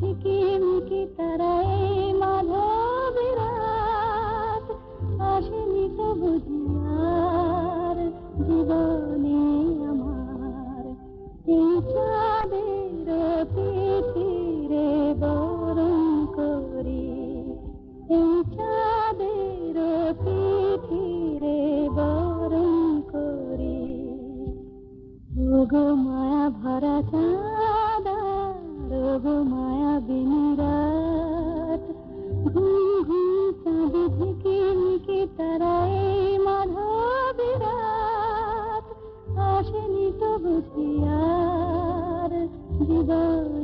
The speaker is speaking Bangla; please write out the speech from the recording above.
ঝিকিমিকি তারায় মাধবী রাত, আসেনি তো বুঝি আর জীবনে আমার। এই চাঁদের পিঠিরে বরণ করি, এই চাঁদের পিঠিরে বরণ করি। ওগো মায়া ভরা চাঁদ, ওগো মায়া বিনি রাত, ঘুম ঘুম চাঁদ ঝিকিমিকি তারায় মাধবী রাত, আসেনি তো বুঝি আর জীবন